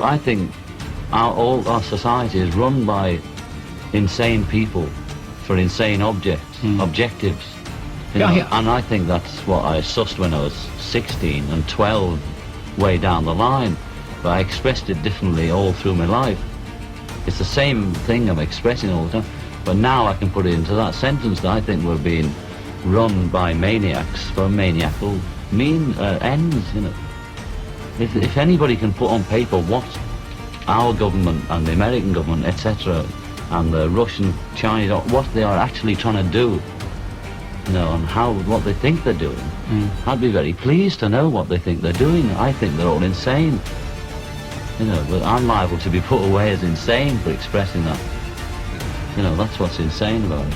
I think all our society is run by insane people for insane objectives. You know, Yeah. And I think that's what I sussed when I was 16 and 12, way down the line. But I expressed it differently all through my life. It's the same thing I'm expressing all the time, but now I can put it into that sentence that I think we're being run by maniacs for maniacal ends, you know. If anybody can put on paper what our government and the American government, etc., and the Russian, Chinese, what they are actually trying to do, you know, and what they think they're doing, I'd be very pleased to know what they think they're doing. I think they're all insane. You know, but I'm liable to be put away as insane for expressing that. You know, that's what's insane about it.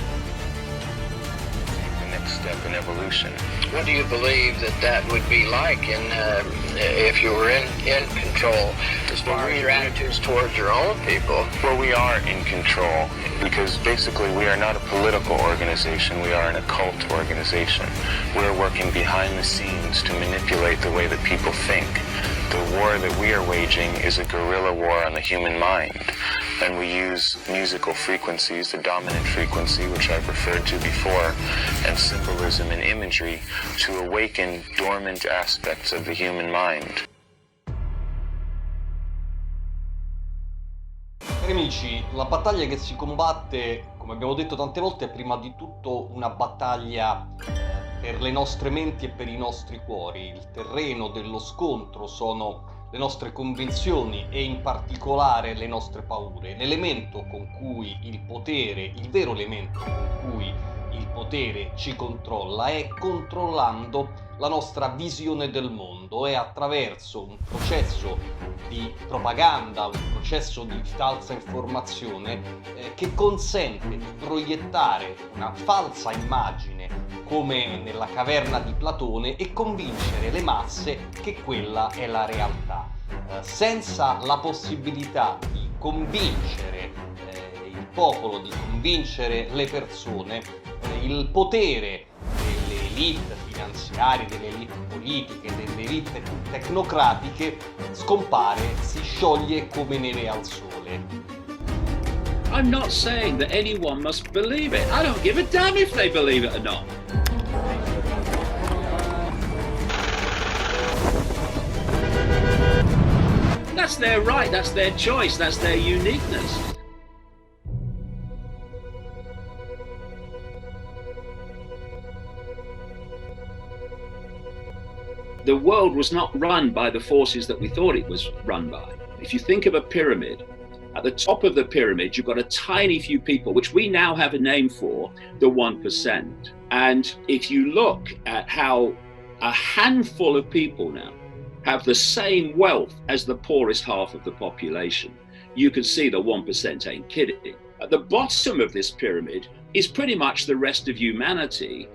The next step in evolution. What do you believe that would be like if you were in control as far as your attitudes towards your own people? Well, we are in control because basically we are not a political organization, we are an occult organization. We're working behind the scenes to manipulate the way that people think. The war that we are waging is a guerrilla war on the human mind. And we use musical frequencies, the dominant frequency, which I've referred to before, and symbolism and imagery to awaken dormant aspects of the human mind. Cari amici, la battaglia che si combatte, come abbiamo detto tante volte, è prima di tutto una battaglia per le nostre menti e per i nostri cuori. Il terreno dello scontro sono le nostre convinzioni e in particolare le nostre paure. L'elemento con cui il potere, il vero elemento con cui il potere ci controlla è controllando la nostra visione del mondo, è attraverso un processo di propaganda, un processo di falsa informazione che consente di proiettare una falsa immagine come nella caverna di Platone e convincere le masse che quella è la realtà, senza la possibilità di convincere il popolo, di convincere le persone. Il potere delle elite finanziarie, delle elite politiche, delle elite tecnocratiche scompare, si scioglie come neve al sole. I'm not saying that anyone must believe it. I don't give a damn if they believe it or not. That's their right, that's their choice, that's their uniqueness. The world was not run by the forces that we thought it was run by. If you think of a pyramid, at the top of the pyramid, you've got a tiny few people, which we now have a name for, the 1%. And if you look at how a handful of people now have the same wealth as the poorest half of the population, you can see the 1% ain't kidding. At the bottom of this pyramid is pretty much the rest of humanity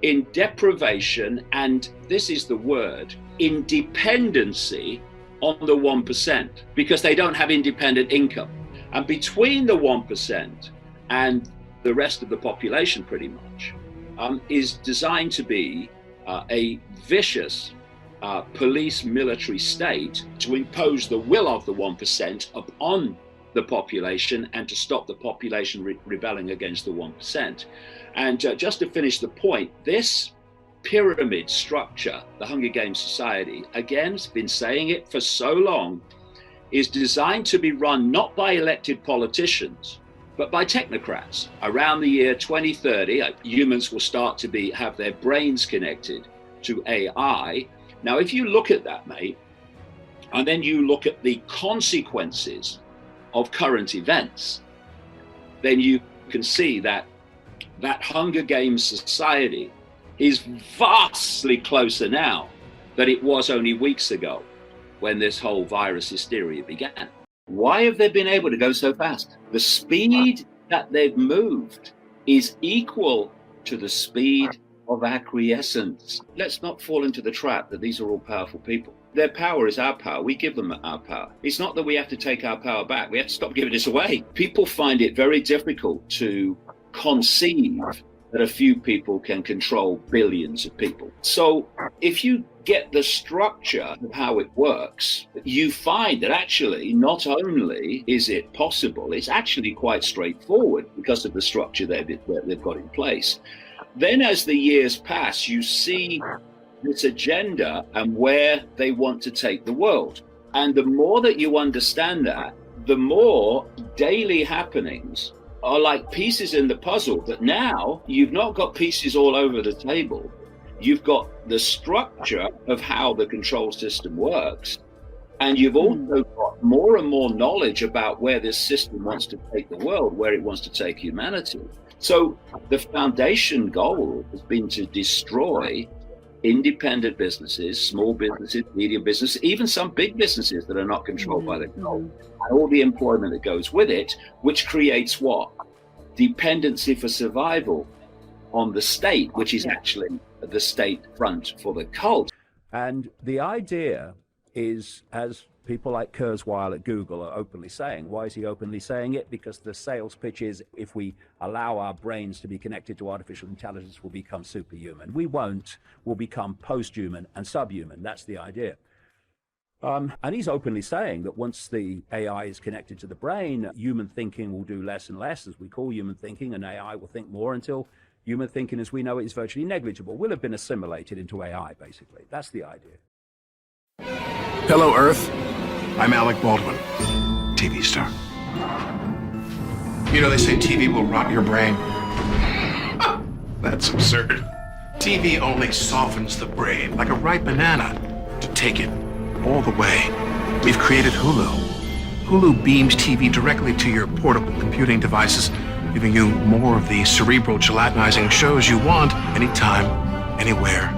in deprivation, and this is the word, in dependency on the 1%, because they don't have independent income. And between the 1% and the rest of the population pretty much is designed to be a vicious police military state to impose the will of the 1% upon the population and to stop the population rebelling against the 1%. And just to finish the point, this pyramid structure, the Hunger Games Society, again, has been saying it for so long, is designed to be run not by elected politicians, but by technocrats. Around the year 2030, humans will start to have their brains connected to AI. Now, if you look at that, mate, and then you look at the consequences of current events, then you can see that Hunger Games society is vastly closer now than it was only weeks ago when this whole virus hysteria began. Why have they been able to go so fast? The speed that they've moved is equal to the speed of acquiescence. Let's not fall into the trap that these are all powerful people. Their power is our power. We give them our power. It's not that we have to take our power back. We have to stop giving this away. People find it very difficult to conceive that a few people can control billions of people. So if you get the structure of how it works, you find that actually not only is it possible, it's actually quite straightforward because of the structure they've got in place. Then as the years pass, you see this agenda and where they want to take the world. And the more that you understand that, the more daily happenings are like pieces in the puzzle, that now you've not got pieces all over the table. You've got the structure of how the control system works, and you've also got more and more knowledge about where this system wants to take the world, where it wants to take humanity. So the foundation goal has been to destroy independent businesses, small businesses, medium businesses, even some big businesses that are not controlled by the government, and all the employment that goes with it, which creates what? Dependency for survival on the state, which is actually the state front for the cult. And the idea is, as people like Kurzweil at Google are openly saying. Why is he openly saying it? Because the sales pitch is, if we allow our brains to be connected to artificial intelligence, we'll become superhuman. We won't. We'll become post-human and subhuman. That's the idea. And he's openly saying that once the AI is connected to the brain, human thinking will do less and less, as we call human thinking, and AI will think more until human thinking as we know it is virtually negligible. We'll have been assimilated into AI, basically. That's the idea. Hello, Earth. I'm Alec Baldwin, TV star. You know, they say TV will rot your brain. That's absurd. TV only softens the brain, like a ripe banana, to take it all the way. We've created Hulu. Hulu beams TV directly to your portable computing devices, giving you more of the cerebral gelatinizing shows you want, anytime, anywhere,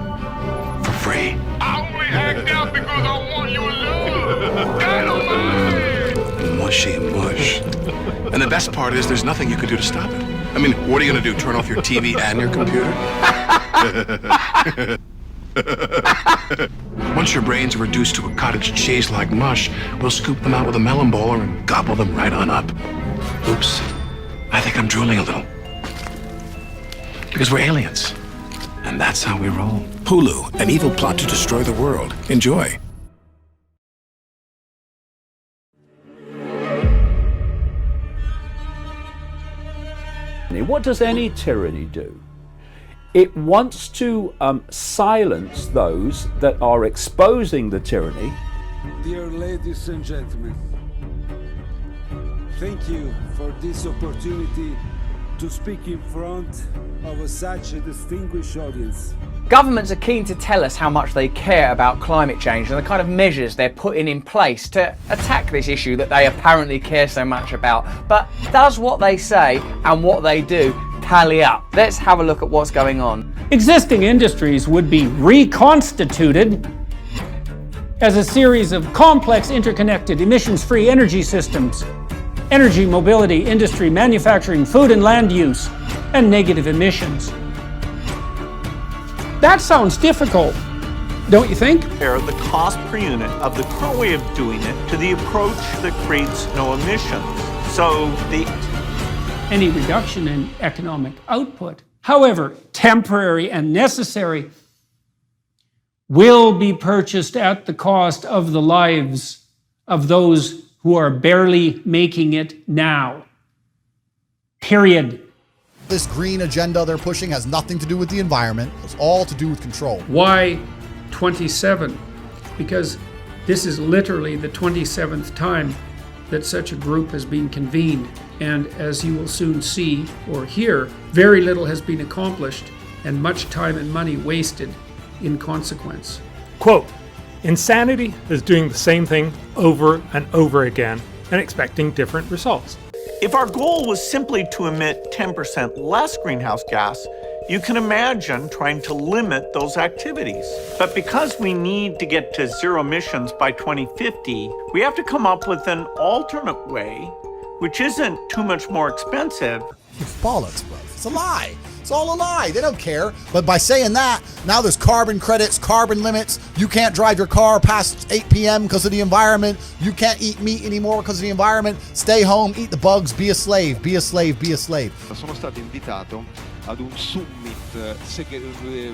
for free. I only act out because I want your love. Dynamite! Mushy mush. And the best part is there's nothing you can do to stop it. I mean, what are you gonna do, turn off your TV and your computer? Once your brains are reduced to a cottage cheese like mush, we'll scoop them out with a melon bowler and gobble them right on up. Oops, I think I'm drooling a little. Because we're aliens. And that's how we roll. Hulu, an evil plot to destroy the world. Enjoy. What does any tyranny do? It wants to silence those that are exposing the tyranny. Dear ladies and gentlemen, thank you for this opportunity to speak in front of such a distinguished audience. Governments are keen to tell us how much they care about climate change and the kind of measures they're putting in place to attack this issue that they apparently care so much about. But does what they say and what they do tally up? Let's have a look at what's going on. Existing industries would be reconstituted as a series of complex, interconnected, emissions-free energy systems. Energy, mobility, industry, manufacturing, food and land use, and negative emissions. That sounds difficult, don't you think? Compare the cost per unit of the current way of doing it to the approach that creates no emissions. So any reduction in economic output, however temporary and necessary, will be purchased at the cost of the lives of those who are barely making it now. Period. This green agenda they're pushing has nothing to do with the environment. It's all to do with control. Why 27? Because this is literally the 27th time that such a group has been convened. And as you will soon see or hear, very little has been accomplished and much time and money wasted in consequence. Quote, insanity is doing the same thing over and over again and expecting different results. if our goal was simply to emit 10% less greenhouse gas, you can imagine trying to limit those activities. But because we need to get to zero emissions by 2050, we have to come up with an alternate way, which isn't too much more expensive. It's bollocks, bro. It's a lie. It's all a lie. They don't care. But by saying that, now there's carbon credits, carbon limits. You can't drive your car past 8 p.m. because of the environment. You can't eat meat anymore because of the environment. Stay home, eat the bugs, be a slave, be a slave, be a slave. Sono stato invitato ad un summit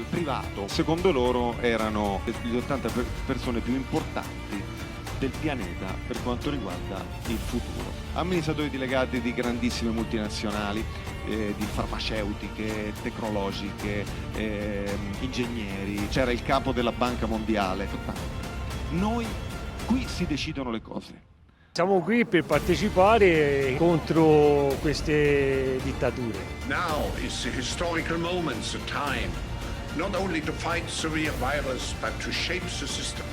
privato. Secondo loro erano le 80 persone più importanti del pianeta per quanto riguarda il futuro. Amministratori delegati di grandissime multinazionali, di farmaceutiche, tecnologiche, ingegneri, c'era il capo della Banca Mondiale. Noi qui si decidono le cose. Siamo qui per partecipare contro queste dittature. Now is the historical moment, the time, not only to fight severe virus, but to shape the system.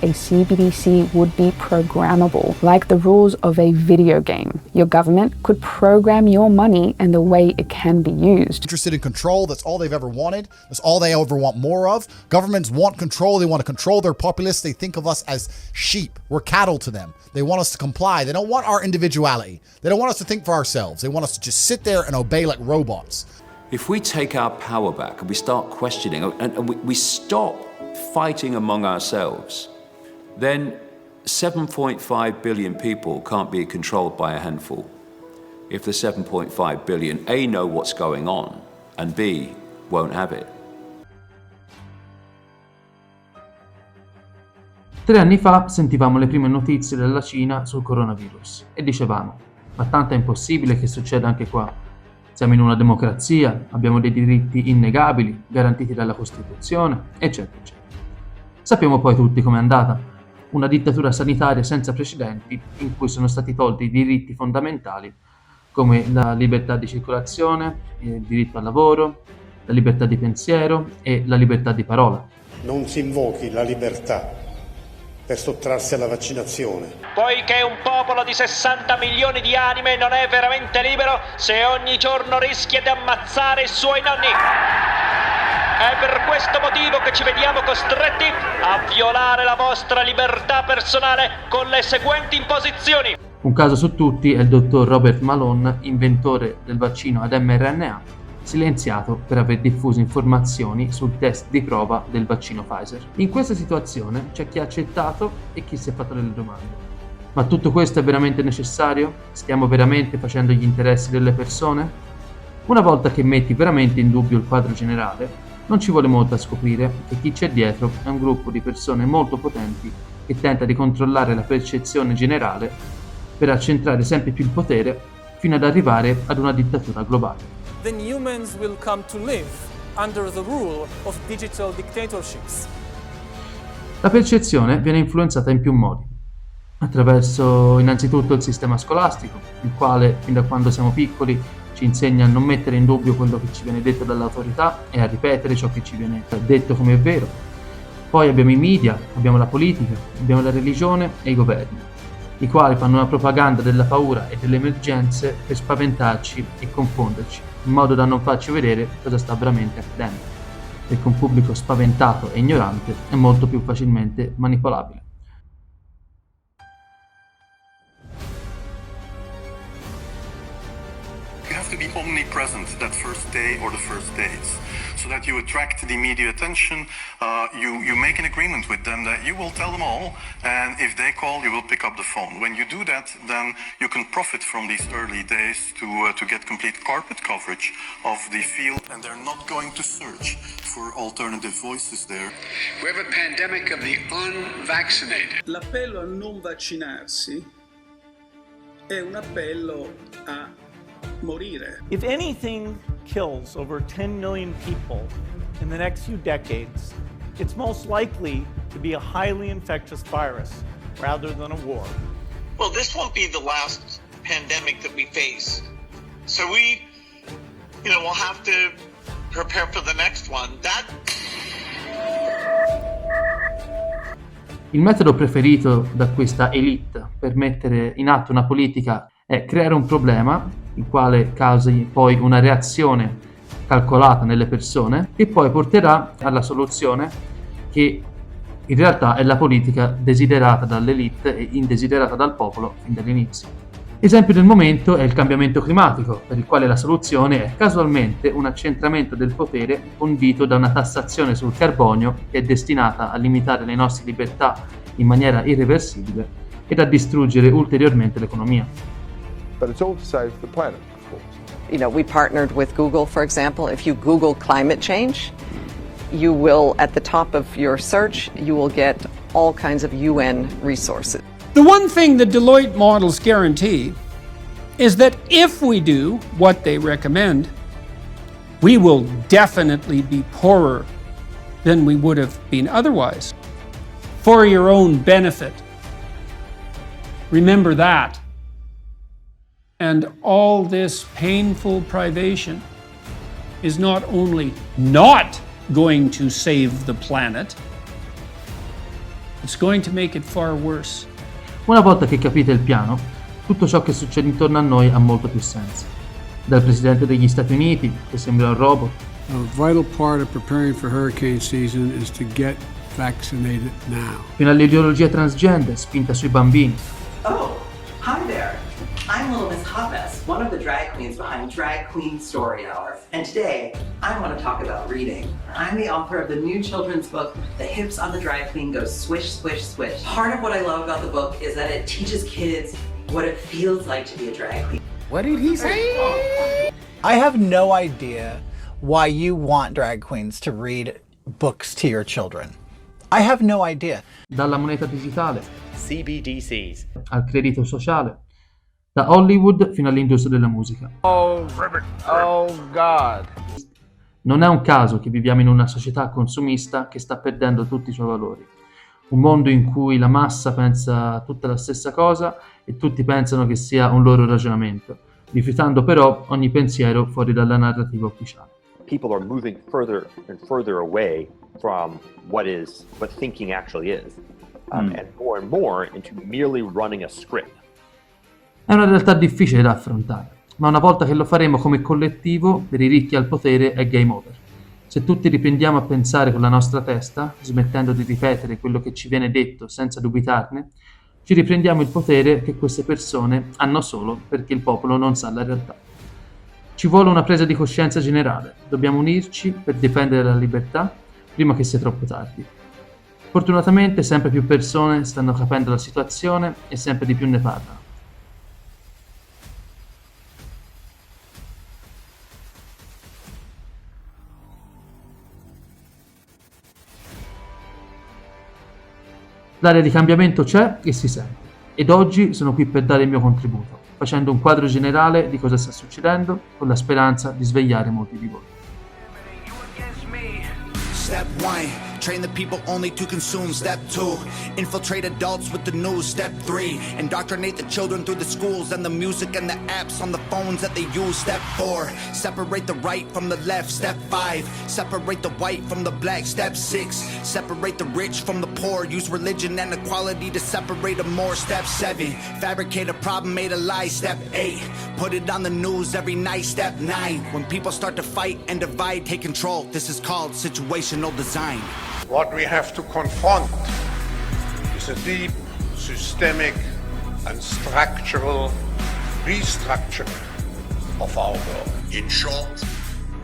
A CBDC would be programmable, like the rules of a video game. Your government could program your money and the way it can be used. Interested in control, that's all they've ever wanted. That's all they ever want more of. Governments want control, they want to control their populace. They think of us as sheep. We're cattle to them. They want us to comply. They don't want our individuality. They don't want us to think for ourselves. They want us to just sit there and obey like robots. If we take our power back and we start questioning and we stop fighting among ourselves, then 7.5 billion people can't be controlled by a handful. If the 7.5 billion, A, know what's going on, and B, won't have it. 3 anni fa sentivamo le prime notizie dalla Cina sul coronavirus e dicevamo, ma tanto è impossibile che succeda anche qua. Siamo in una democrazia, abbiamo dei diritti innegabili, garantiti dalla Costituzione, eccetera, eccetera. Sappiamo poi tutti com'è andata. Una dittatura sanitaria senza precedenti in cui sono stati tolti i diritti fondamentali come la libertà di circolazione, il diritto al lavoro, la libertà di pensiero e la libertà di parola. Non si invochi la libertà per sottrarsi alla vaccinazione. Poiché un popolo di 60 milioni di anime non è veramente libero se ogni giorno rischia di ammazzare i suoi nonni. È per questo motivo che ci vediamo costretti a violare la vostra libertà personale con le seguenti imposizioni. Un caso su tutti è il dottor Robert Malone, inventore del vaccino ad mRNA, silenziato per aver diffuso informazioni sul test di prova del vaccino Pfizer. In questa situazione c'è chi ha accettato e chi si è fatto delle domande. Ma tutto questo è veramente necessario? Stiamo veramente facendo gli interessi delle persone? Una volta che metti veramente in dubbio il quadro generale, non ci vuole molto a scoprire che chi c'è dietro è un gruppo di persone molto potenti che tenta di controllare la percezione generale per accentrare sempre più il potere fino ad arrivare ad una dittatura globale. Then humans will come to live under the rule of digital dictatorships. La percezione viene influenzata in più modi. Attraverso innanzitutto il sistema scolastico, il quale fin da quando siamo piccoli ci insegna a non mettere in dubbio quello che ci viene detto dall'autorità e a ripetere ciò che ci viene detto come è vero. Poi abbiamo i media, abbiamo la politica, abbiamo la religione e i governi, i quali fanno una propaganda della paura e delle emergenze per spaventarci e confonderci, in modo da non farci vedere cosa sta veramente accadendo, perché un pubblico spaventato e ignorante è molto più facilmente manipolabile. You have to be omnipresent that first day or the first days, so that you attract the media attention. You make an agreement with them that you will tell them all, and if they call, you will pick up the phone. When you do that, then you can profit from these early days to get complete carpet coverage of the field, and they're not going to search for alternative voices there. We have a pandemic of the unvaccinated. L'appello a non vaccinarsi è un appello a morire. If anything kills over 10 million people in the next few decades, it's most likely to be a highly infectious virus rather than a war. Well, this won't be the last pandemic that we face. So we'll have to prepare for the next one. Il metodo preferito da questa elite per mettere in atto una politica è creare un problema, il quale causi poi una reazione calcolata nelle persone, che poi porterà alla soluzione che in realtà è la politica desiderata dall'elite e indesiderata dal popolo fin dall'inizio. Esempio del momento è il cambiamento climatico, per il quale la soluzione è casualmente un accentramento del potere condito da una tassazione sul carbonio che è destinata a limitare le nostre libertà in maniera irreversibile ed a distruggere ulteriormente l'economia. But it's all to save the planet, of course. We partnered with Google, for example. If you Google climate change, you will, at the top of your search, you will get all kinds of UN resources. The one thing the Deloitte models guarantee is that if we do what they recommend, we will definitely be poorer than we would have been otherwise. For your own benefit. Remember that. And all this painful privation is not only not going to save the planet, it's going to make it far worse. Una volta che capite il piano, tutto ciò che succede intorno a noi ha molto più senso. Dal Presidente degli Stati Uniti, che sembra un robot. A vital part of preparing for hurricane season is to get vaccinated now. Fino all'ideologia transgender spinta sui bambini. Oh, hi there. I'm Little Miss Hot Mess, one of the drag queens behind Drag Queen Story Hour. And today, I want to talk about reading. I'm the author of the new children's book, The Hips on the Drag Queen Go Swish, Swish, Swish. Part of what I love about the book is that it teaches kids what it feels like to be a drag queen. What did he say? I have no idea why you want drag queens to read books to your children. I have no idea. Dalla moneta digitale, CBDCs, al credito sociale, da Hollywood fino all'industria della musica. Oh God. Non è un caso che viviamo in una società consumista che sta perdendo tutti i suoi valori. Un mondo in cui la massa pensa tutta la stessa cosa e tutti pensano che sia un loro ragionamento, rifiutando però ogni pensiero fuori dalla narrativa ufficiale. People are moving further and further away from what thinking actually is, and more into merely running a script. È una realtà difficile da affrontare, ma una volta che lo faremo come collettivo, per i ricchi al potere è game over. Se tutti riprendiamo a pensare con la nostra testa, smettendo di ripetere quello che ci viene detto senza dubitarne, ci riprendiamo il potere che queste persone hanno solo perché il popolo non sa la realtà. Ci vuole una presa di coscienza generale, dobbiamo unirci per difendere la libertà prima che sia troppo tardi. Fortunatamente sempre più persone stanno capendo la situazione e sempre di più ne parlano. L'area di cambiamento c'è e si sente, ed oggi sono qui per dare il mio contributo, facendo un quadro generale di cosa sta succedendo, con la speranza di svegliare molti di voi. Step 1, train the people only to consume. Step 2, infiltrate adults with the news. Step 3, indoctrinate the children through the schools and the music and the apps on the phones that they use. Step 4, separate the right from the left. Step 5, separate the white from the black. Step 6, separate the rich from the poor. Use religion and equality to separate them more. Step 7, fabricate a problem, made a lie. Step 8, put it on the news every night. Step 9, when people start to fight and divide, take control. This is called situational design. What we have to confront is a deep, systemic and structural restructuring of our world. In short,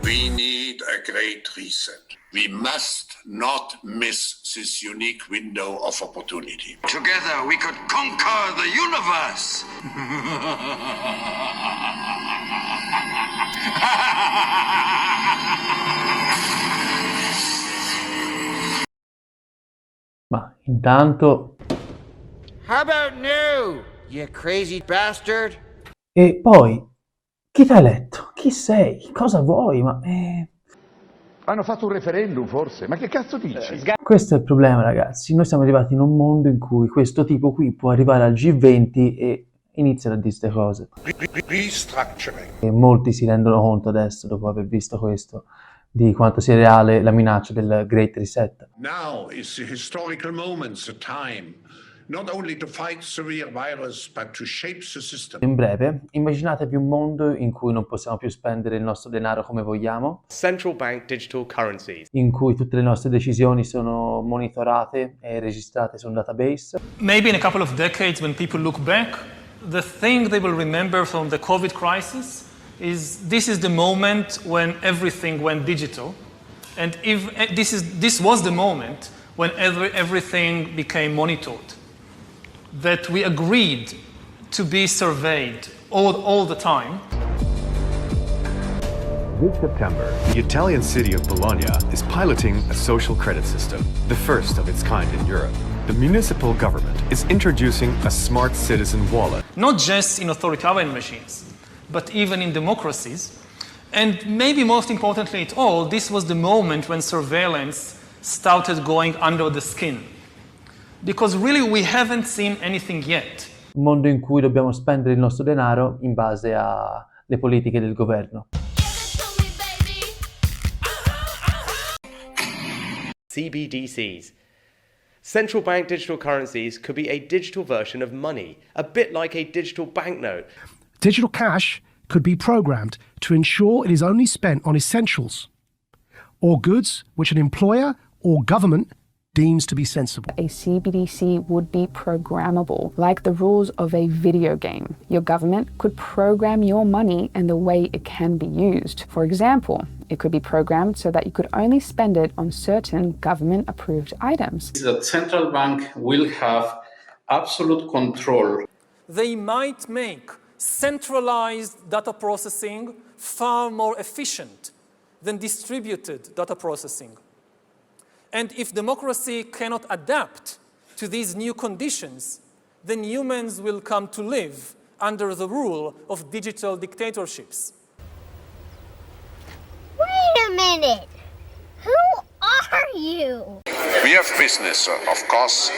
we need a great reset. We must not miss this unique window of opportunity. Together we could conquer the universe. Ma intanto... How about new, you crazy bastard? E poi, chi t'ha eletto? Chi sei? Cosa vuoi? Hanno fatto un referendum, forse? Ma che cazzo dici? Questo è il problema, ragazzi. Noi siamo arrivati in un mondo in cui questo tipo qui può arrivare al G20 e iniziare a dire queste cose. E molti si rendono conto adesso, dopo aver visto questo, di quanto sia reale la minaccia del Great Reset. Now is the historical moment, the time, not only to fight the real virus, but to shape the system. In breve, immaginatevi un mondo in cui non possiamo più spendere il nostro denaro come vogliamo. Central bank digital currencies. In cui tutte le nostre decisioni sono monitorate e registrate su un database. Maybe in a couple of decades, when people look back, the thing they will remember from the COVID crisis is this is the moment when everything went digital, and if this was the moment when everything became monitored, that we agreed to be surveyed all the time. This September, the Italian city of Bologna is piloting a social credit system, the first of its kind in Europe. The municipal government is introducing a smart citizen wallet. Not just in authoritarian regimes, but even in democracies. And maybe most importantly at all, this was the moment when surveillance started going under the skin. Because really we haven't seen anything yet. Un mondo in cui dobbiamo spendere il nostro denaro in base alle politiche del governo. CBDCs. Central bank digital currencies could be a digital version of money, a bit like a digital banknote. Digital cash could be programmed to ensure it is only spent on essentials or goods which an employer or government deems to be sensible. A CBDC would be programmable, like the rules of a video game. Your government could program your money and the way it can be used. For example, it could be programmed so that you could only spend it on certain government-approved items. The central bank will have absolute control. They might make centralized data processing far more efficient than distributed data processing. And if democracy cannot adapt to these new conditions, then humans will come to live under the rule of digital dictatorships. Wait a minute! Who are you? We have business, of course,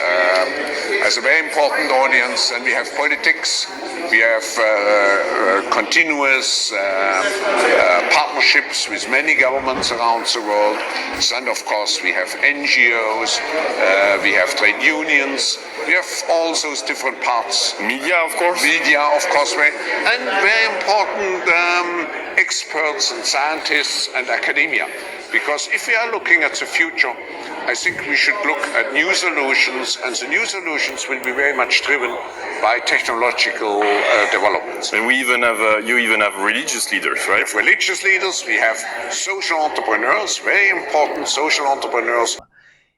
as a very important audience, and we have politics. We have continuous partnerships with many governments around the world. And of course, we have NGOs, we have trade unions, we have all those different parts. Media, of course. Media, of course, and very important experts and scientists and academia. Because if we are looking at the future, I think we should look at new solutions, and the new solutions will be very much driven by technological developments. And we even have, you even have religious leaders, right? We have religious leaders, we have social entrepreneurs, very important social entrepreneurs.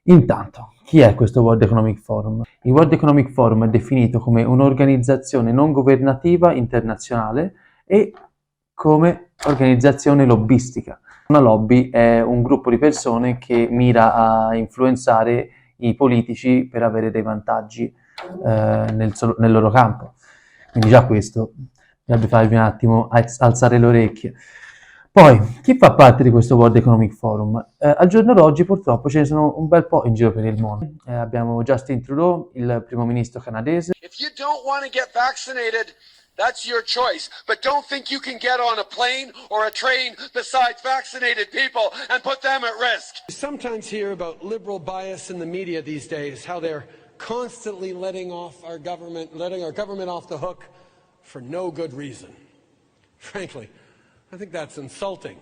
Intanto, chi è questo World Economic Forum? Il World Economic Forum è definito come un'organizzazione non governativa internazionale e come organizzazione lobbistica. Una lobby è un gruppo di persone che mira a influenzare i politici per avere dei vantaggi nel loro campo. Quindi già questo dovrebbe farvi un attimo alzare le orecchie. Poi, chi fa parte di questo World Economic Forum? Al giorno d'oggi purtroppo ce ne sono un bel po' in giro per il mondo. Abbiamo Justin Trudeau, il primo ministro canadese. If you don't want to get vaccinated, that's your choice. But don't think you can get on a plane or a train besides vaccinated people and put them at risk. We sometimes hear about liberal bias in the media these days, how they're constantly letting our government off the hook for no good reason. Frankly, I think that's insulting.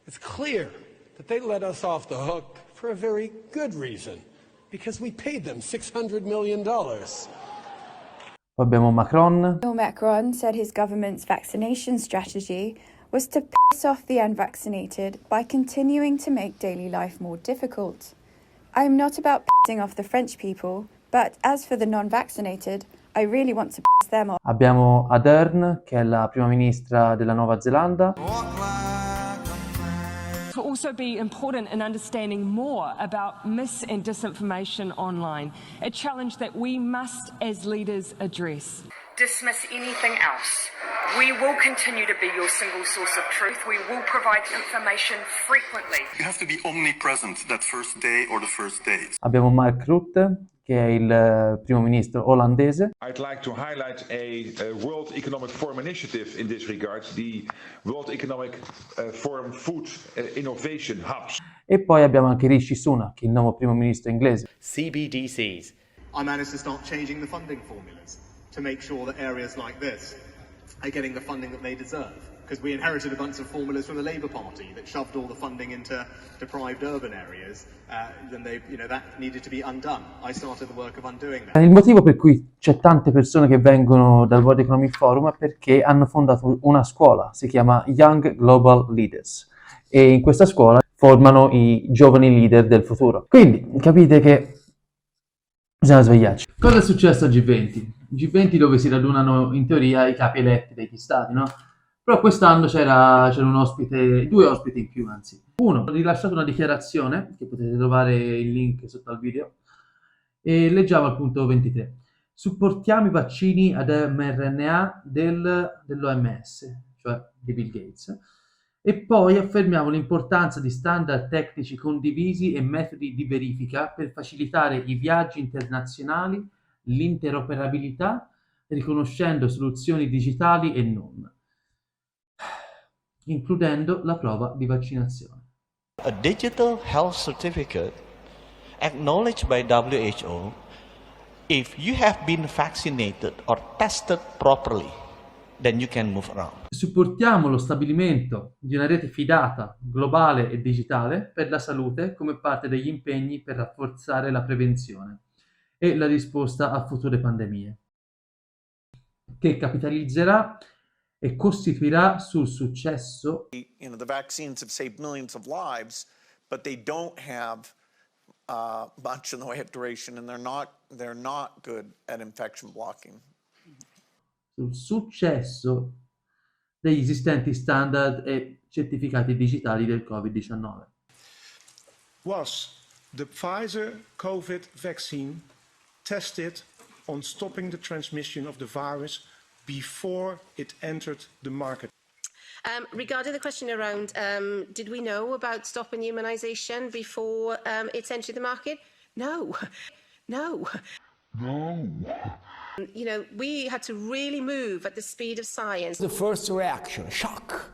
It's clear that they let us off the hook for a very good reason, because we paid them $600 million. Abbiamo Macron. Macron said his government's vaccination strategy was to piss off the unvaccinated by continuing to make daily life more difficult. I'm not about pissing off the French people, but as for the non-vaccinated, I really want to piss them off. Abbiamo Ardern, che è la prima ministra della Nuova Zelanda. To also be important in understanding more about mis and disinformation online, a challenge that we must as leaders address. Dismiss anything else. We will continue to be your single source of truth. We will provide information frequently. You have to be omnipresent that first day or the first days. Abbiamo Mark Rutte, che è il primo ministro olandese. I'd like to highlight a World Economic Forum initiative in this regard, the World Economic Forum Food Innovation Hubs. E poi abbiamo anche Rishi Sunak, il nuovo primo ministro inglese. CBDCs. I managed to start changing the funding formulas to make sure that areas like this are getting the funding that they deserve. Because we inherited a bunch of formulas from the Labour Party that shoved all the funding into deprived urban areas. Then that needed to be undone. I started the work of undoing that. Il motivo per cui c'è tante persone che vengono dal World Economic Forum è perché hanno fondato una scuola, si chiama Young Global Leaders, e in questa scuola formano i giovani leader del futuro. Quindi capite che bisogna svegliarci. Cosa è successo al G20? G20 dove si radunano in teoria i capi eletti degli stati, no? Però quest'anno c'era un ospite, 2 ospiti in più anzi. Uno ha rilasciato una dichiarazione, che potete trovare il link sotto al video, e leggiamo al punto 23. Supportiamo i vaccini ad mRNA dell'OMS, cioè di Bill Gates, e poi affermiamo l'importanza di standard tecnici condivisi e metodi di verifica per facilitare i viaggi internazionali, l'interoperabilità, riconoscendo soluzioni digitali e non, includendo la prova di vaccinazione. A digital health certificate acknowledged by WHO if you have been vaccinated or tested properly, then you can move around. Supportiamo lo stabilimento di una rete fidata, globale e digitale per la salute come parte degli impegni per rafforzare la prevenzione e la risposta a future pandemie, che capitalizzerà e costituirà sul successo. The vaccines have saved millions of lives, but they don't have much in the way of duration, and they're not good at infection blocking. Sul successo degli esistenti standard e certificati digitali del Covid-19. Was the Pfizer COVID vaccine tested on stopping the transmission of the virus before it entered the market? Regarding the question around, did we know about stopping immunisation before it's entered the market? No. You know, we had to really move at the speed of science. The first reaction, shock.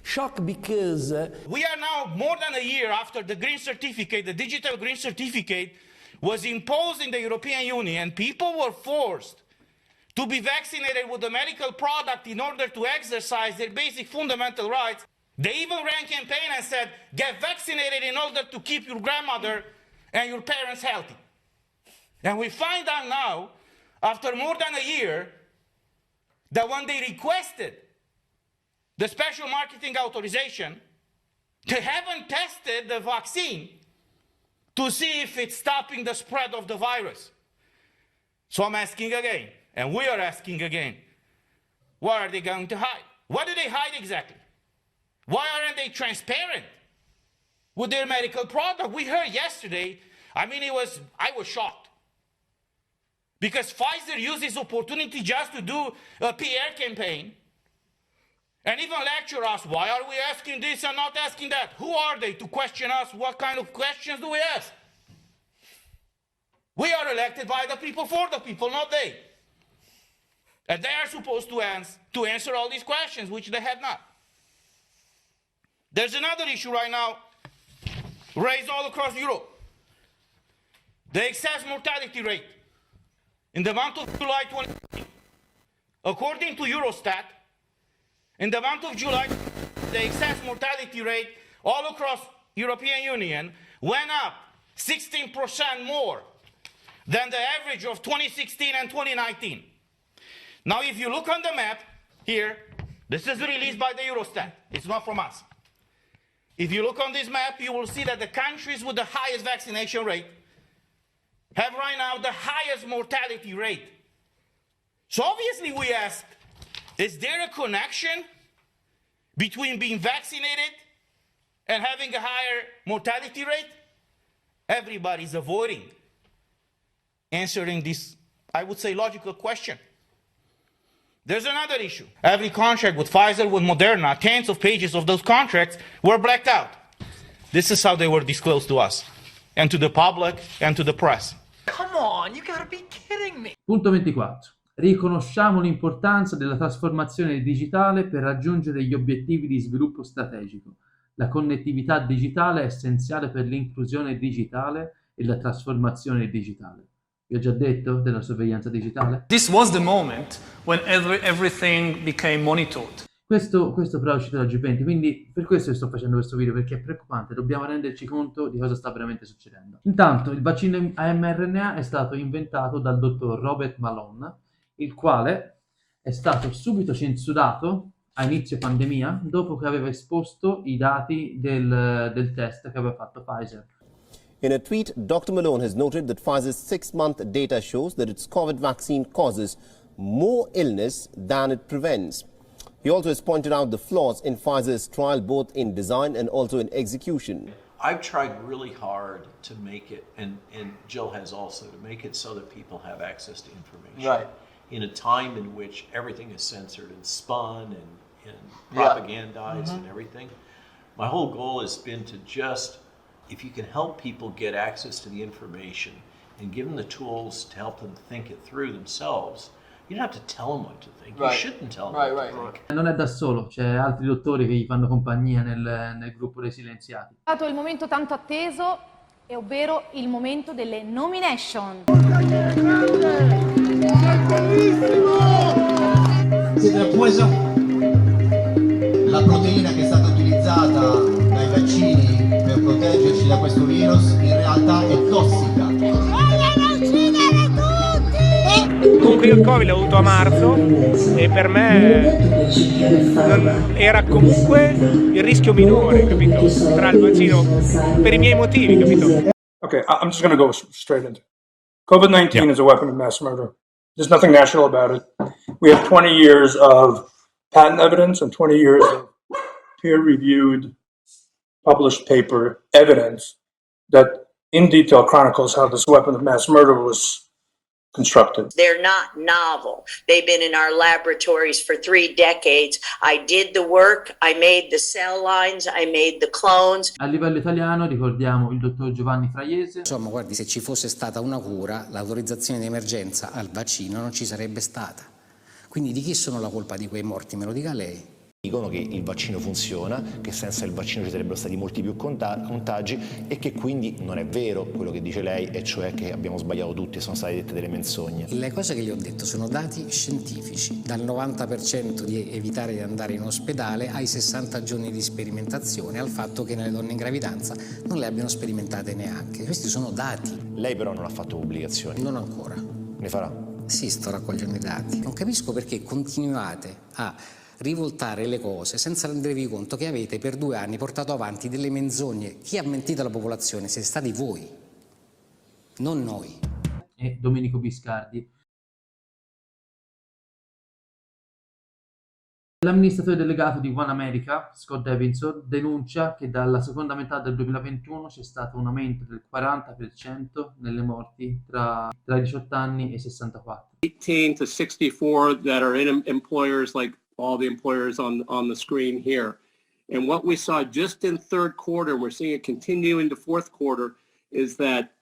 Shock because... We are now more than a year after the green certificate, the digital green certificate, was imposed in the European Union, and people were forced to be vaccinated with a medical product in order to exercise their basic fundamental rights. They even ran campaign and said, get vaccinated in order to keep your grandmother and your parents healthy. And we find out now, after more than a year, that when they requested the special marketing authorization, they haven't tested the vaccine to see if it's stopping the spread of the virus. So I'm asking again, and we are asking again, what are they going to hide? What do they hide exactly? Why aren't they transparent with their medical product? We heard yesterday, I was shocked. Because Pfizer used this opportunity just to do a PR campaign and even lecture us, why are we asking this and not asking that? Who are they to question us? What kind of questions do we ask? We are elected by the people for the people, not they. And they are supposed to answer all these questions, which they have not. There's another issue right now raised all across Europe. The excess mortality rate. In the month of July 2020, according to Eurostat, in the month of July, the excess mortality rate all across European Union went up 16% more than the average of 2016 and 2019. Now, if you look on the map here, this is released by the Eurostat. It's not from us. If you look on this map, you will see that the countries with the highest vaccination rate have right now the highest mortality rate. So obviously we ask, is there a connection between being vaccinated and having a higher mortality rate? Everybody's avoiding answering this, I would say, logical question. There's another issue. Every contract with Pfizer, with Moderna, tens of pages of those contracts were blacked out. This is how they were disclosed to us, and to the public, and to the press. Come on, you gotta be kidding me. Punto 24. Riconosciamo l'importanza della trasformazione digitale per raggiungere gli obiettivi di sviluppo strategico. La connettività digitale è essenziale per l'inclusione digitale e la trasformazione digitale. Vi ho già detto della sorveglianza digitale? This was the moment when everything became monitored. Questo però è uscito da G20, quindi per questo sto facendo questo video, perché è preoccupante, dobbiamo renderci conto di cosa sta veramente succedendo. Intanto, il vaccino a mRNA è stato inventato dal dottor Robert Malone, il quale è stato subito censurato a inizio pandemia, dopo che aveva esposto i dati del test che aveva fatto Pfizer. In a tweet, Dr. Malone has noted that Pfizer's 6-month data shows that its COVID vaccine causes more illness than it prevents. He also has pointed out the flaws in Pfizer's trial both in design and also in execution. I've tried really hard to make it, and Jill has also, to make it so that people have access to information. Right. In a time in which everything is censored and spun and propagandized and everything. My whole goal has been to just, if you can help people get access to the information and give them the tools to help them think it through themselves, you don't have to tell them what to think. You shouldn't tell them what to think. Non è da solo, c'è altri dottori che gli fanno compagnia nel gruppo dei silenziati. È stato il momento tanto atteso, ovvero il momento delle nomination. Siete a poison. La proteina che è stata utilizzata dai vaccini per proteggerci da questo virus in realtà è tossica. Vogliono uccidere tutti! Comunque io il Covid l'ho avuto a marzo e per me era comunque il rischio minore, capito? Tra il vaccino, per I miei motivi, capito? Okay, I'm just going to go straight into it. COVID-19 is a weapon of mass murder. There's nothing national about it. We have 20 years of patent evidence and 20 years of peer-reviewed, published paper evidence that in detail chronicles how this weapon of mass murder was constructed. They're not novel. They've been in our laboratories for 3 decades. I did the work, I made the cell lines, I made the clones. A livello italiano ricordiamo il dottor Giovanni Fraiese. Insomma, guardi, se ci fosse stata una cura, l'autorizzazione di emergenza al vaccino non ci sarebbe stata. Quindi di chi sono la colpa di quei morti? Me lo dica lei. Dicono che il vaccino funziona, che senza il vaccino ci sarebbero stati molti più contagi e che quindi non è vero quello che dice lei, e cioè che abbiamo sbagliato tutti e sono state dette delle menzogne. Le cose che le ho detto sono dati scientifici, dal 90% di evitare di andare in ospedale ai 60 giorni di sperimentazione, al fatto che nelle donne in gravidanza non le abbiano sperimentate neanche. Questi sono dati. Lei però non ha fatto pubblicazioni. Non ancora. Ne farà? Sì, sto raccogliendo i dati. Non capisco perché continuate a rivoltare le cose senza rendervi conto che avete per 2 anni portato avanti delle menzogne. Chi ha mentito alla popolazione siete stati voi, non noi. E Domenico Biscardi. L'amministratore delegato di One America, Scott Davidson, denuncia che dalla seconda metà del 2021 c'è stato un aumento del 40% nelle morti tra i 18 anni e i 64. 18 to 64 that are in employers like all the employers on the screen here. And what we saw just in third quarter, we're seeing it continue into fourth quarter, is that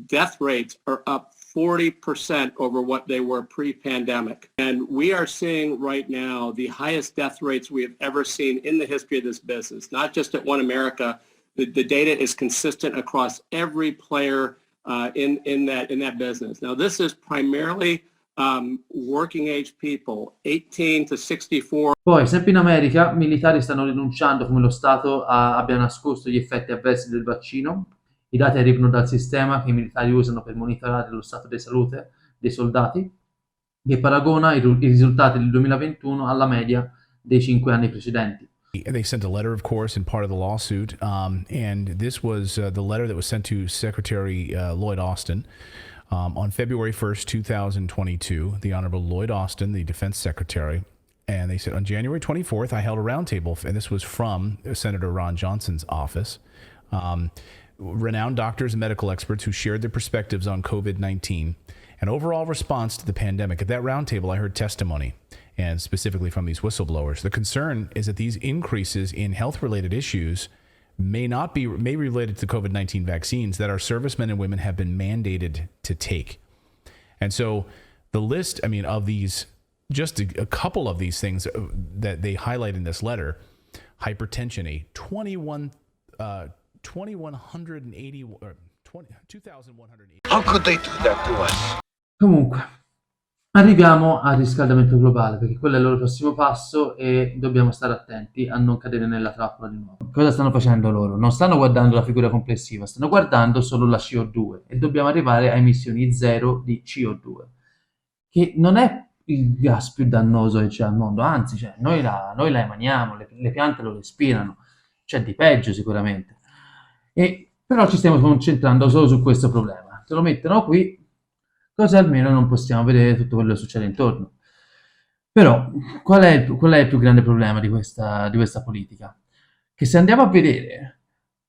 death rates are up 40% over what they were pre-pandemic. And we are seeing right now the highest death rates we have ever seen in the history of this business, not just at One America. The data is consistent across every player in that business. Now, this is primarily working age people, 18 to 64. Poi, sempre in America, militari stanno denunciando come lo Stato abbia nascosto gli effetti avversi del vaccino. I dati arrivano dal sistema che i militari usano per monitorare lo stato di salute dei soldati, che paragona i risultati del 2021 alla media dei 5 anni precedenti. They sent a letter, of course, in part of the lawsuit, and this was the letter that was sent to Secretary Lloyd Austin. On February 1st, 2022, the Honorable Lloyd Austin, the Defense Secretary, and they said, on January 24th, I held a roundtable, and this was from Senator Ron Johnson's office, renowned doctors and medical experts who shared their perspectives on COVID-19 and overall response to the pandemic. At that roundtable, I heard testimony, and specifically from these whistleblowers. The concern is that these increases in health-related issues may be related to COVID-19 vaccines that our servicemen and women have been mandated to take. And so the list, of these, just a couple of these things that they highlight in this letter: hypertension, 2,180. How could they do that to us? Comunque, arriviamo al riscaldamento globale, perché quello è il loro prossimo passo e dobbiamo stare attenti a non cadere nella trappola di nuovo. Cosa stanno facendo loro? Non stanno guardando la figura complessiva, stanno guardando solo la CO2 e dobbiamo arrivare a emissioni zero di CO2, che non è il gas più dannoso che c'è al mondo, anzi, noi la emaniamo, le piante lo respirano, c'è di peggio sicuramente. Però ci stiamo concentrando solo su questo problema. Se lo mettono qui, così almeno non possiamo vedere tutto quello che succede intorno. Però qual è il più grande problema di questa politica? Che se andiamo a vedere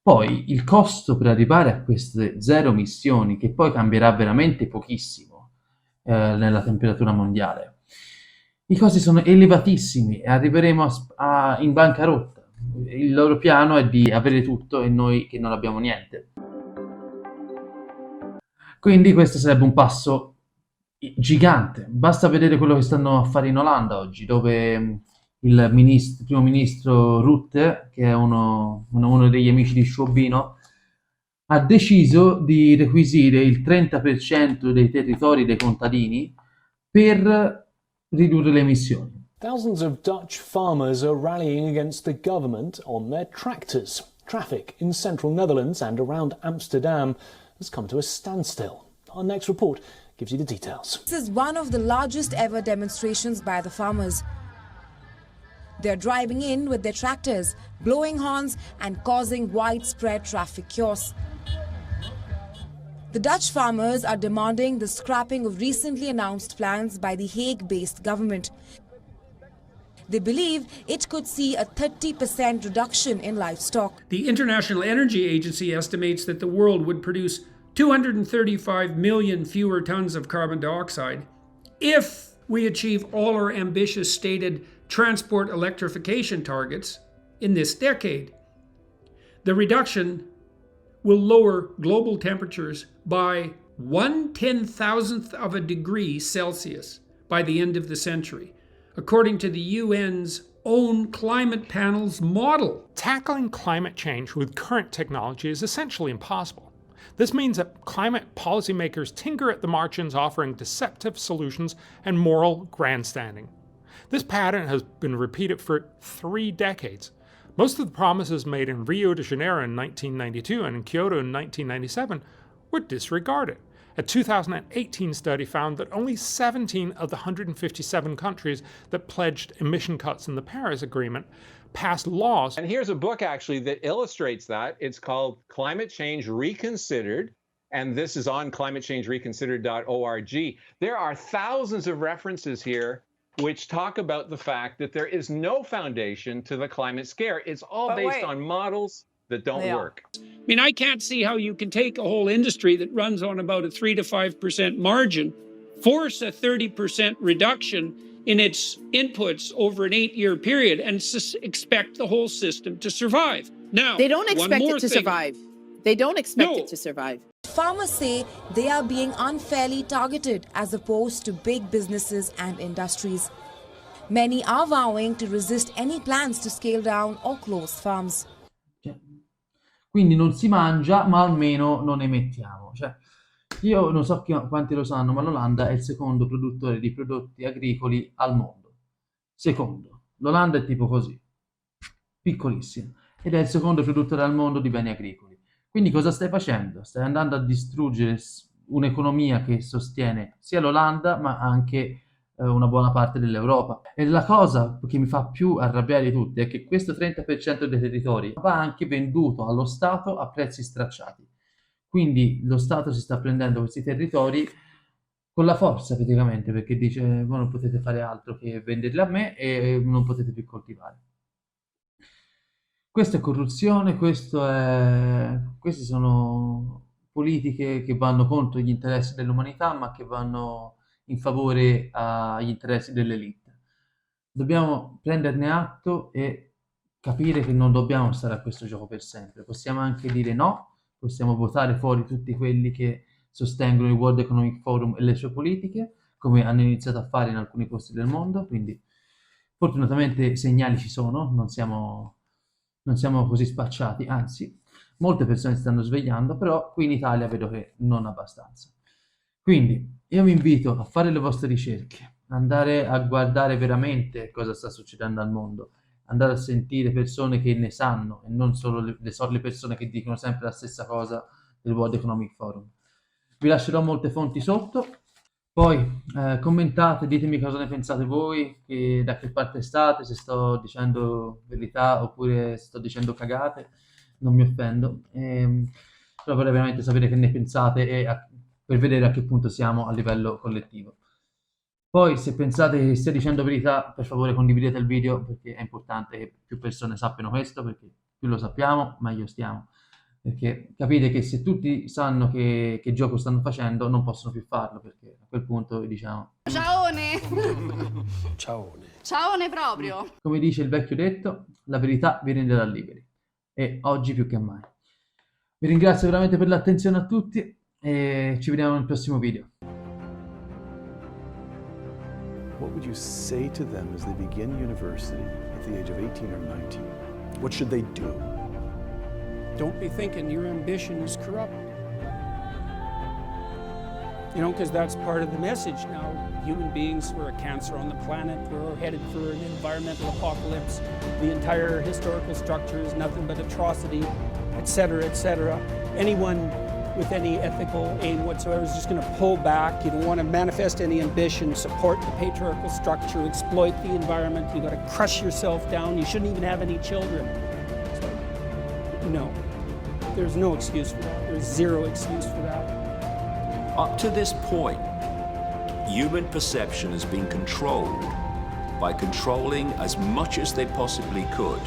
poi il costo per arrivare a queste 0 emissioni, che poi cambierà veramente pochissimo nella temperatura mondiale, i costi sono elevatissimi e arriveremo in bancarotta. Il loro piano è di avere tutto e noi che non abbiamo niente. Quindi questo sarebbe un passo gigante. Basta vedere quello che stanno a fare in Olanda oggi, dove il primo ministro Rutte, che è uno degli amici di Sciobino, ha deciso di requisire il 30% dei territori dei contadini per ridurre le emissioni. Thousands of Dutch farmers are rallying against the government on their tractors. Traffic in central Netherlands and around Amsterdam has come to a standstill. Our next report gives you the details. This is one of the largest ever demonstrations by the farmers. They're driving in with their tractors, blowing horns and causing widespread traffic chaos. The Dutch farmers are demanding the scrapping of recently announced plans by the Hague-based government. They believe it could see a 30% reduction in livestock. The International Energy Agency estimates that the world would produce 235 million fewer tons of carbon dioxide if we achieve all our ambitious stated transport electrification targets in this decade. The reduction will lower global temperatures by 1/10,000th of a degree Celsius by the end of the century, according to the UN's own climate panel's model. Tackling climate change with current technology is essentially impossible. This means that climate policymakers tinker at the margins, offering deceptive solutions and moral grandstanding. This pattern has been repeated for 3 decades. Most of the promises made in Rio de Janeiro in 1992 and in Kyoto in 1997 were disregarded. A 2018 study found that only 17 of the 157 countries that pledged emission cuts in the Paris Agreement passed laws. And here's a book actually that illustrates that. It's called Climate Change Reconsidered, and this is on climatechangereconsidered.org. There are thousands of references here which talk about the fact that there is no foundation to the climate scare. It's all based on models that don't work. I mean, I can't see how you can take a whole industry that runs on about a 3 to 5% margin, force a 30% reduction in its inputs over an 8-year period, and expect the whole system to survive. Now, they don't expect it to survive. They don't expect it to survive. Farmers say they are being unfairly targeted as opposed to big businesses and industries. Many are vowing to resist any plans to scale down or close farms. Quindi non si mangia, ma almeno non emettiamo. Cioè, io non so quanti lo sanno, ma l'Olanda è il secondo produttore di prodotti agricoli al mondo. Secondo. L'Olanda è tipo così, piccolissimo, ed è il secondo produttore al mondo di beni agricoli. Quindi cosa stai facendo? Stai andando a distruggere un'economia che sostiene sia l'Olanda, ma anche una buona parte dell'Europa. E la cosa che mi fa più arrabbiare di tutti è che questo 30% dei territori va anche venduto allo Stato a prezzi stracciati. Quindi lo Stato si sta prendendo questi territori con la forza praticamente, perché dice voi non potete fare altro che venderli a me e non potete più coltivare. Questa è corruzione, queste sono politiche che vanno contro gli interessi dell'umanità, ma che vanno in favore agli interessi dell'elite. Dobbiamo prenderne atto e capire che non dobbiamo stare a questo gioco per sempre. Possiamo anche dire no, possiamo votare fuori tutti quelli che sostengono il World Economic Forum e le sue politiche, come hanno iniziato a fare in alcuni posti del mondo, quindi fortunatamente segnali ci sono, non siamo così spacciati, anzi, molte persone si stanno svegliando, però qui in Italia vedo che non abbastanza. Quindi io vi invito a fare le vostre ricerche, andare a guardare veramente cosa sta succedendo al mondo, andare a sentire persone che ne sanno e non solo le persone che dicono sempre la stessa cosa del World Economic Forum. Vi lascerò molte fonti sotto, poi commentate, ditemi cosa ne pensate voi, da che parte state, se sto dicendo verità oppure sto dicendo cagate, non mi offendo, però vorrei veramente sapere che ne pensate e per vedere a che punto siamo a livello collettivo. Poi se pensate che stia dicendo verità, per favore condividete il video, perché è importante che più persone sappiano questo, perché più lo sappiamo meglio stiamo. Perché capite che se tutti sanno che gioco stanno facendo non possono più farlo, perché a quel punto diciamo... Ciaone! Ciaone. Ciaone proprio! Come dice il vecchio detto, la verità vi renderà liberi. E oggi più che mai. Vi ringrazio veramente per l'attenzione a tutti e ci vediamo nel prossimo video. What would you say to them as they begin university at the age of 18 or 19? What should they do? Don't be thinking your ambition is corrupt. You know, because that's part of the message now. Human beings, we're a cancer on the planet. We're headed for an environmental apocalypse. The entire historical structure is nothing but atrocity, etc., etc. Anyone with any ethical aim whatsoever is just going to pull back. You don't want to manifest any ambition, support the patriarchal structure, exploit the environment. You've got to crush yourself down. You shouldn't even have any children. So, no, there's no excuse for that. There's zero excuse for that. Up to this point, human perception has been controlled by controlling as much as they possibly could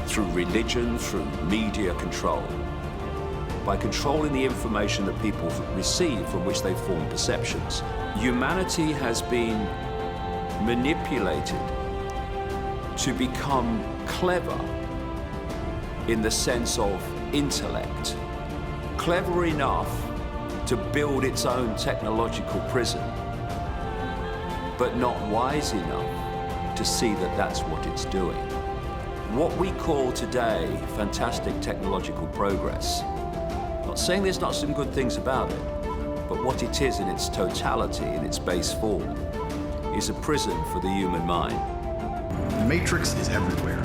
through religion, through media control, by controlling the information that people receive from which they form perceptions. Humanity has been manipulated to become clever in the sense of intellect, clever enough to build its own technological prison, but not wise enough to see that that's what it's doing. What we call today fantastic technological progress, not saying there's not some good things about it, but what it is in its totality, in its base form, is a prison for the human mind. The Matrix is everywhere.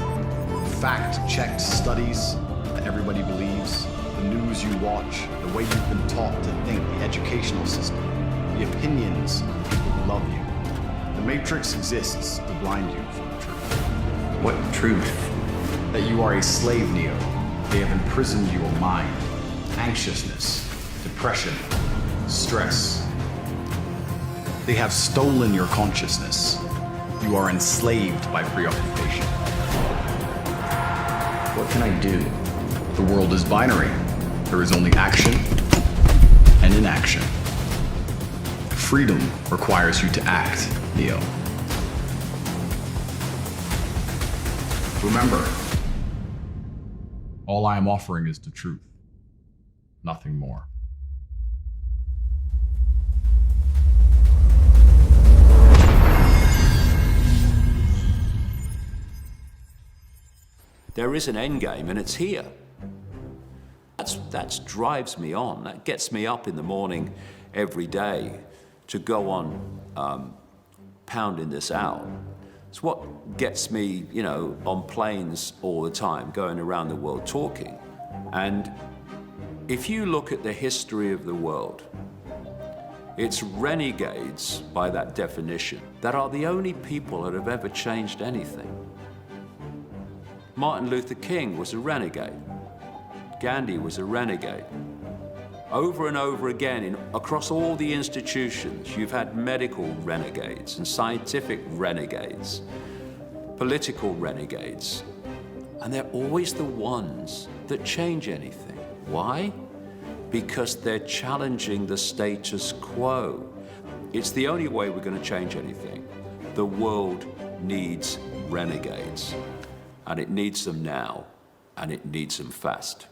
Fact-checked studies that everybody believes, the news you watch, the way you've been taught to think, the educational system, the opinions of the people who love you. The Matrix exists to blind you from the truth. What truth? That you are a slave, Neo. They have imprisoned your mind. Anxiousness, depression, stress. They have stolen your consciousness. You are enslaved by preoccupation. What can I do? The world is binary. There is only action and inaction. Freedom requires you to act, Neo. Remember, all I am offering is the truth, nothing more. There is an end game, and it's here. That drives me on. That gets me up in the morning every day to go on pounding this out. It's what gets me, you know, on planes all the time, going around the world talking. And if you look at the history of the world, it's renegades, by that definition, that are the only people that have ever changed anything. Martin Luther King was a renegade. Gandhi was a renegade. Over and over again, across all the institutions, you've had medical renegades and scientific renegades, political renegades, and they're always the ones that change anything. Why? Because they're challenging the status quo. It's the only way we're going to change anything. The world needs renegades, and it needs them now, and it needs them fast.